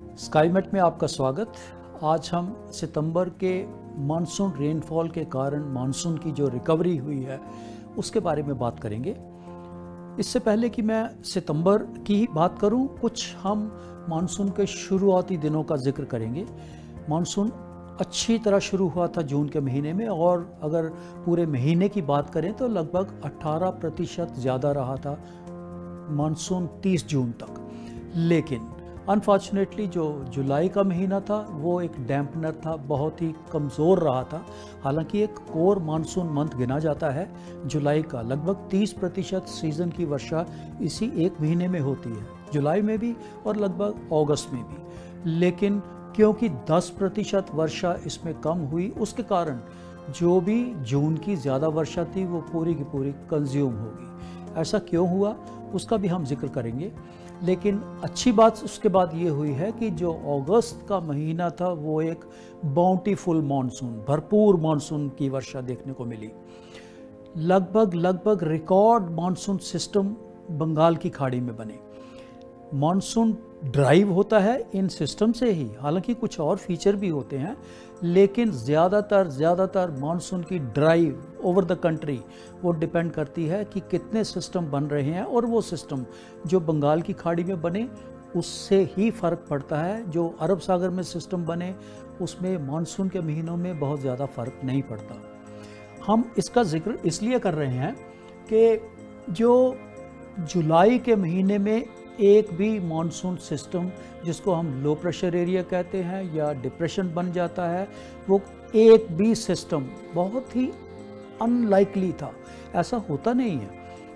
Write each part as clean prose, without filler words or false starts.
स्काईमेट में आपका स्वागत। आज हम सितंबर के मानसून रेनफॉल के कारण मानसून की जो रिकवरी हुई है उसके बारे में बात करेंगे। इससे पहले कि मैं सितंबर की ही बात करूं, कुछ हम मानसून के शुरुआती दिनों का जिक्र करेंगे। मानसून अच्छी तरह शुरू हुआ था जून के महीने में, और अगर पूरे महीने की बात करें तो लगभग 18% ज़्यादा रहा था मानसून 30 जून तक। लेकिन अनफॉर्चुनेटली जो जुलाई का महीना था वो एक डैम्पनर था, बहुत ही कमज़ोर रहा था। हालांकि एक कोर मानसून मंथ गिना जाता है जुलाई का। लगभग 30% सीज़न की वर्षा इसी एक महीने में होती है, जुलाई में भी और लगभग अगस्त में भी। लेकिन क्योंकि 10% वर्षा इसमें कम हुई, उसके कारण जो भी जून की ज़्यादा वर्षा थी वो पूरी की पूरी कंज्यूम होगी। ऐसा क्यों हुआ उसका भी हम जिक्र करेंगे। लेकिन अच्छी बात उसके बाद ये हुई है कि जो अगस्त का महीना था वो एक बाउंटीफुल मानसून, भरपूर मानसून की वर्षा देखने को मिली। लगभग रिकॉर्ड मानसून सिस्टम बंगाल की खाड़ी में बने। मानसून ड्राइव होता है इन सिस्टम से ही, हालांकि कुछ और फीचर भी होते हैं, लेकिन ज़्यादातर मानसून की ड्राइव ओवर द कंट्री वो डिपेंड करती है कि कितने सिस्टम बन रहे हैं, और वो सिस्टम जो बंगाल की खाड़ी में बने उससे ही फ़र्क पड़ता है। जो अरब सागर में सिस्टम बने उसमें मानसून के महीनों में बहुत ज़्यादा फ़र्क नहीं पड़ता। हम इसका जिक्र इसलिए कर रहे हैं कि जो जुलाई के महीने में एक भी मानसून सिस्टम, जिसको हम लो प्रेशर एरिया कहते हैं या डिप्रेशन बन जाता है, वो एक भी सिस्टम बहुत ही अनलाइकली था, ऐसा होता नहीं है,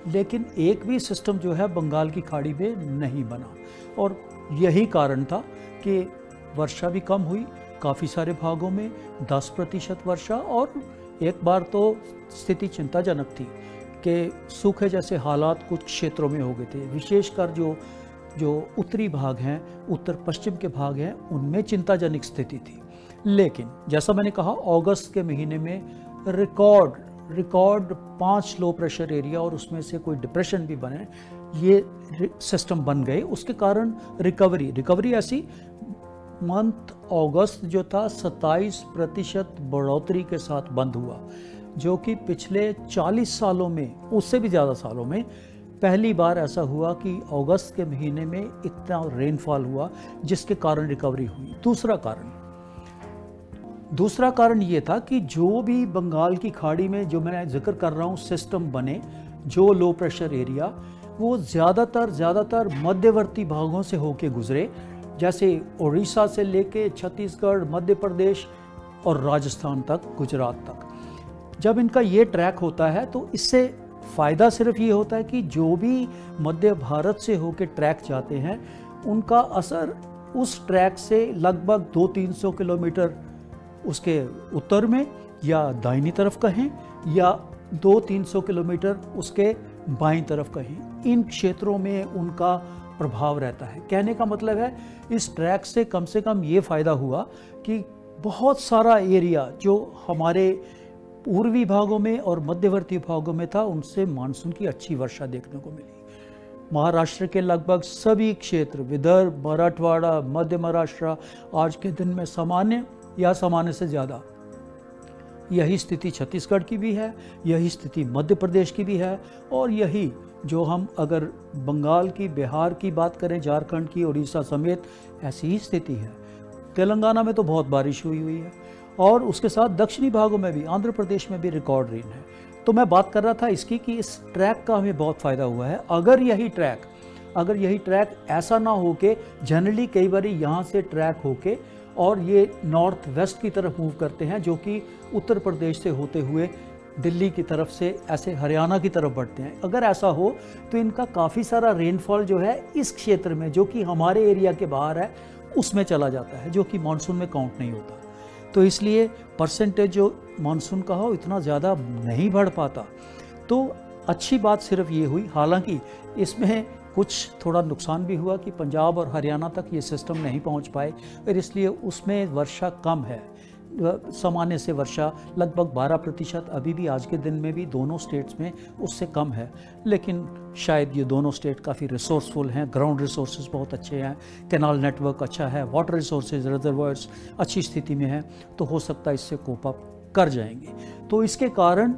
लेकिन एक भी सिस्टम जो है बंगाल की खाड़ी में नहीं बना। और यही कारण था कि वर्षा भी कम हुई काफ़ी सारे भागों में, 10% वर्षा। और एक बार तो स्थिति चिंताजनक थी कि सूखे जैसे हालात कुछ क्षेत्रों में हो गए थे, विशेषकर जो उत्तरी भाग हैं, उत्तर पश्चिम के भाग हैं, उनमें चिंताजनक स्थिति थी। लेकिन जैसा मैंने कहा, अगस्त के महीने में रिकॉर्ड 5 लो प्रेशर एरिया और उसमें से कोई डिप्रेशन भी बने, ये सिस्टम बन गए। उसके कारण रिकवरी ऐसी मंथ अगस्त जो था 27% बढ़ोतरी के साथ बंद हुआ, जो कि पिछले 40 सालों में, उससे भी ज़्यादा सालों में पहली बार ऐसा हुआ कि अगस्त के महीने में इतना रेनफॉल हुआ, जिसके कारण रिकवरी हुई। दूसरा कारण ये था कि जो भी बंगाल की खाड़ी में, जो मैं जिक्र कर रहा हूँ, सिस्टम बने, जो लो प्रेशर एरिया, वो ज़्यादातर मध्यवर्ती भागों से होके गुजरे, जैसे उड़ीसा से लेके छत्तीसगढ़, मध्य प्रदेश और राजस्थान तक, गुजरात तक। जब इनका ये ट्रैक होता है तो इससे फ़ायदा सिर्फ ये होता है कि जो भी मध्य भारत से होकर ट्रैक जाते हैं उनका असर उस ट्रैक से लगभग 200-300 किलोमीटर उसके उत्तर में या दाहिनी तरफ कहें, या 200-300 किलोमीटर उसके बाईं तरफ कहें, इन क्षेत्रों में उनका प्रभाव रहता है। कहने का मतलब है, इस ट्रैक से कम ये फ़ायदा हुआ कि बहुत सारा एरिया जो हमारे पूर्वी भागों में और मध्यवर्ती भागों में था, उनसे मानसून की अच्छी वर्षा देखने को मिली। महाराष्ट्र के लगभग सभी क्षेत्र, विदर्भ, मराठवाड़ा, मध्य महाराष्ट्र, आज के दिन में सामान्य या सामान्य से ज़्यादा। यही स्थिति छत्तीसगढ़ की भी है, यही स्थिति मध्य प्रदेश की भी है, और यही जो हम अगर बंगाल की, बिहार की बात करें, झारखंड की, उड़ीसा समेत, ऐसी ही स्थिति है। तेलंगाना में तो बहुत बारिश हुई है, और उसके साथ दक्षिणी भागों में भी, आंध्र प्रदेश में भी रिकॉर्ड रेन है। तो मैं बात कर रहा था इसकी कि इस ट्रैक का हमें बहुत फ़ायदा हुआ है। अगर यही ट्रैक ऐसा ना हो के, जनरली कई बार यहाँ से ट्रैक होके और ये नॉर्थ वेस्ट की तरफ मूव करते हैं, जो कि उत्तर प्रदेश से होते हुए दिल्ली की तरफ से ऐसे हरियाणा की तरफ बढ़ते हैं। अगर ऐसा हो तो इनका काफ़ी सारा रेनफॉल जो है इस क्षेत्र में, जो कि हमारे एरिया के बाहर है, उसमें चला जाता है, जो कि मानसून में काउंट नहीं होता। तो इसलिए परसेंटेज जो मानसून का हो इतना ज़्यादा नहीं बढ़ पाता। तो अच्छी बात सिर्फ ये हुई, हालांकि इसमें कुछ थोड़ा नुकसान भी हुआ कि पंजाब और हरियाणा तक ये सिस्टम नहीं पहुंच पाए, और इसलिए उसमें वर्षा कम है। सामान्य से वर्षा लगभग 12% अभी भी आज के दिन में भी दोनों स्टेट्स में उससे कम है, लेकिन शायद ये दोनों स्टेट काफ़ी रिसोर्सफुल हैं, ग्राउंड रिसोर्सेज बहुत अच्छे हैं, कैनाल नेटवर्क अच्छा है, वाटर रिसोर्सेज रिजर्वायर्स अच्छी स्थिति में हैं, तो हो सकता है इससे कोप अप कर जाएंगे। तो इसके कारण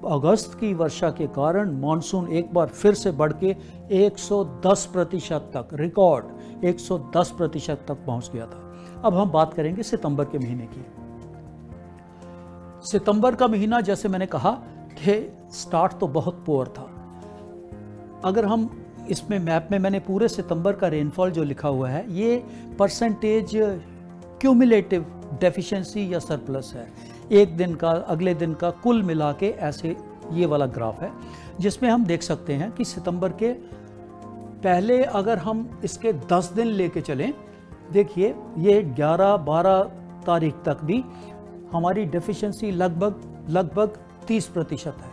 अगस्त की वर्षा के कारण मानसून एक बार फिर से बढ़ के 110% तक, रिकॉर्ड 110% तक पहुंच गया था। अब हम बात करेंगे सितंबर के महीने की। सितंबर का महीना, जैसे मैंने कहा कि स्टार्ट तो बहुत पुअर था। अगर हम इसमें मैप में मैंने पूरे सितंबर का रेनफॉल जो लिखा हुआ है, ये परसेंटेज क्यूमुलेटिव डेफिशिएंसी या सरप्लस है, एक दिन का अगले दिन का कुल मिला के, ऐसे ये वाला ग्राफ है, जिसमें हम देख सकते हैं कि सितंबर के पहले अगर हम इसके 10 दिन लेके चलें, देखिए ये 11-12 तारीख तक भी हमारी डेफिशिएंसी लगभग 30% है।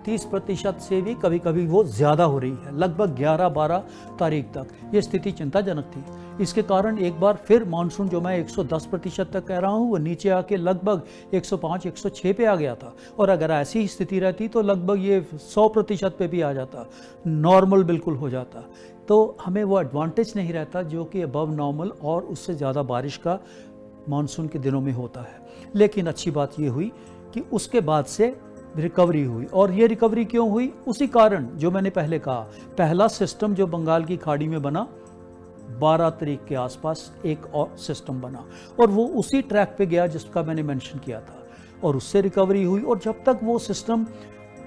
30% से भी कभी कभी वो ज़्यादा हो रही है, लगभग 11-12 तारीख तक। ये स्थिति चिंताजनक थी। इसके कारण एक बार फिर मानसून, जो मैं 110% तक कह रहा हूँ, वो नीचे आके लगभग 105-106 पे आ गया था। और अगर ऐसी ही स्थिति रहती तो लगभग ये 100% पे भी आ जाता, नॉर्मल बिल्कुल हो जाता। तो हमें वो एडवांटेज नहीं रहता जो कि अबव नॉर्मल और उससे ज़्यादा बारिश का मानसून के दिनों में होता है। लेकिन अच्छी बात ये हुई कि उसके बाद से रिकवरी हुई। और ये रिकवरी क्यों हुई? उसी कारण जो मैंने पहले कहा, पहला सिस्टम जो बंगाल की खाड़ी में बना, 12 तारीख के आसपास एक और सिस्टम बना और वो उसी ट्रैक पे गया जिसका मैंने मेंशन किया था, और उससे रिकवरी हुई। और जब तक वो सिस्टम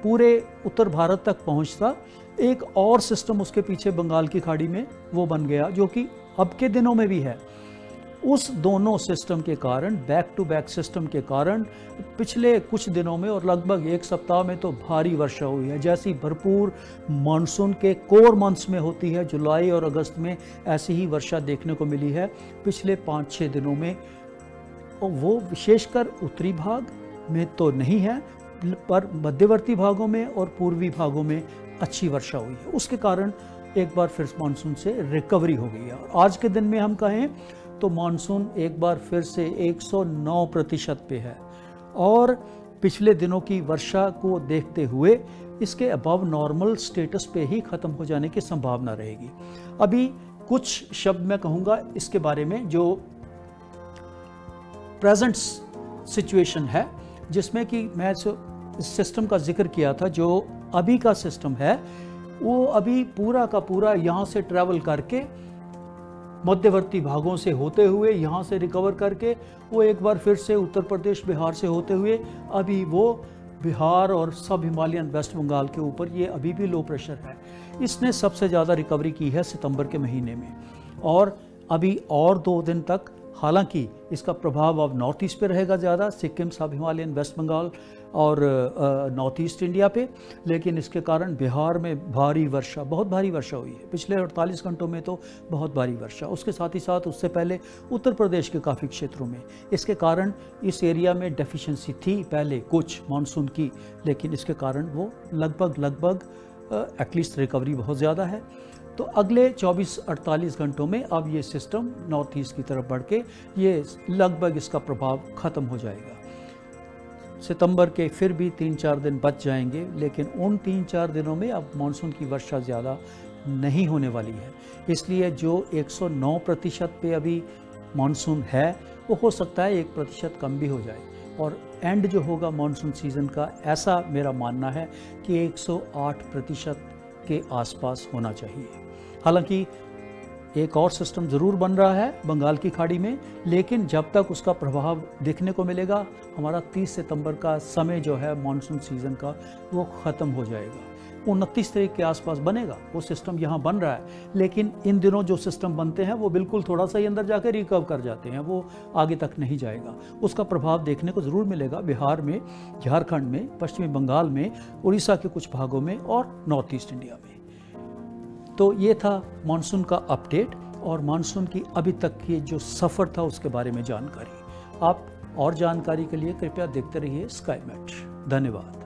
पूरे उत्तर भारत तक पहुंचता, एक और सिस्टम उसके पीछे बंगाल की खाड़ी में वो बन गया, जो कि अब के दिनों में भी है। उस दोनों सिस्टम के कारण, बैक टू बैक सिस्टम के कारण, पिछले कुछ दिनों में और लगभग एक सप्ताह में तो भारी वर्षा हुई है। जैसी भरपूर मानसून के कोर मंथ्स में होती है, जुलाई और अगस्त में, ऐसी ही वर्षा देखने को मिली है पिछले 5-6 दिनों में। और वो विशेषकर उत्तरी भाग में तो नहीं है, पर मध्यवर्ती भागों में और पूर्वी भागों में अच्छी वर्षा हुई है। उसके कारण एक बार फिर मानसून से रिकवरी हो गई है। और आज के दिन में हम कहें तो मानसून एक बार फिर से 109% पे है, और पिछले दिनों की वर्षा को देखते हुए इसके अबव नॉर्मल स्टेटस पे ही ख़त्म हो जाने की संभावना रहेगी। अभी कुछ शब्द मैं कहूँगा इसके बारे में, जो प्रेजेंट सिचुएशन है, जिसमें कि मैं सिस्टम का जिक्र किया था। जो अभी का सिस्टम है वो अभी पूरा का पूरा यहाँ से ट्रैवल करके मध्यवर्ती भागों से होते हुए, यहाँ से रिकवर करके, वो एक बार फिर से उत्तर प्रदेश, बिहार से होते हुए अभी वो बिहार और सब हिमालयन वेस्ट बंगाल के ऊपर ये अभी भी लो प्रेशर है। इसने सबसे ज़्यादा रिकवरी की है सितंबर के महीने में, और अभी और 2 दिन तक, हालांकि इसका प्रभाव अब नॉर्थ ईस्ट पे रहेगा ज़्यादा, सिक्किम, सब हिमालयन वेस्ट बंगाल और नॉर्थ ईस्ट इंडिया पे, लेकिन इसके कारण बिहार में भारी वर्षा, बहुत भारी वर्षा हुई है पिछले 48 घंटों में, तो बहुत भारी वर्षा। उसके साथ ही साथ उससे पहले उत्तर प्रदेश के काफ़ी क्षेत्रों में, इसके कारण इस एरिया में डेफिशिएंसी थी पहले कुछ मानसून की, लेकिन इसके कारण वो लगभग एटलीस्ट रिकवरी बहुत ज़्यादा है। तो अगले 24-48 घंटों में अब ये सिस्टम नॉर्थ ईस्ट की तरफ बढ़ के ये लगभग इसका प्रभाव ख़त्म हो जाएगा। सितंबर के फिर भी 3-4 दिन बच जाएंगे, लेकिन उन 3-4 दिनों में अब मानसून की वर्षा ज़्यादा नहीं होने वाली है। इसलिए जो 109% पे अभी मानसून है, वो हो सकता है 1% कम भी हो जाए, और एंड जो होगा मानसून सीज़न का, ऐसा मेरा मानना है कि 108% के आसपास होना चाहिए। हालांकि एक और सिस्टम ज़रूर बन रहा है बंगाल की खाड़ी में, लेकिन जब तक उसका प्रभाव देखने को मिलेगा, हमारा 30 सितंबर का समय जो है मानसून सीज़न का, वो ख़त्म हो जाएगा। 29 तारीख के आसपास बनेगा वो सिस्टम, यहाँ बन रहा है, लेकिन इन दिनों जो सिस्टम बनते हैं वो बिल्कुल थोड़ा सा ही अंदर जाकर रिकवर कर जाते हैं, वो आगे तक नहीं जाएगा। उसका प्रभाव देखने को ज़रूर मिलेगा बिहार में, झारखंड में, पश्चिमी बंगाल में, उड़ीसा के कुछ भागों में और नॉर्थ ईस्ट इंडिया में। तो ये था मानसून का अपडेट और मानसून की अभी तक की जो सफ़र था उसके बारे में जानकारी। आप और जानकारी के लिए कृपया देखते रहिए स्काईमेट। धन्यवाद।